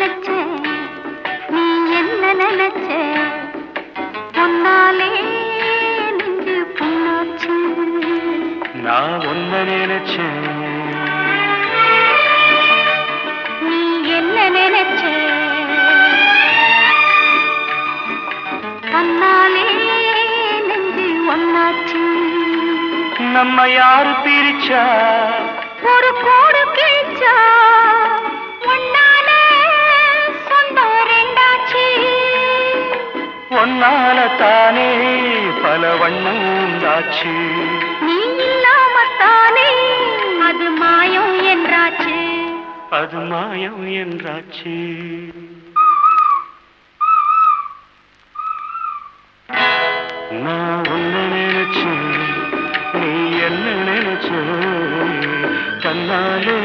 நினைச்சேன் நீ என்ன நினைச்ச பொன்னாலே நெஞ்சு புண்ணாச்சு நான் ஒன்ன நினைச்சேன் நீ என்ன நினைச்ச தன்னாலே நெஞ்சு ஒன்னாச்சு நம்ம யாரு பிரிச்சா ஒரு கோடு கிழிச்சா ஒன்னால சொந்தம் ரெண்டாச்சு ஒன்னால தானே பல வண்ணம் உண்டாச்சு நீ இல்லாமத்தானே அது மாயம் என்றாச்சு அது மாயம் என்றாச்சு நான் ஒன்ன நினைச்சேன் நீ என்ன நினைச்ச கண்ணாலே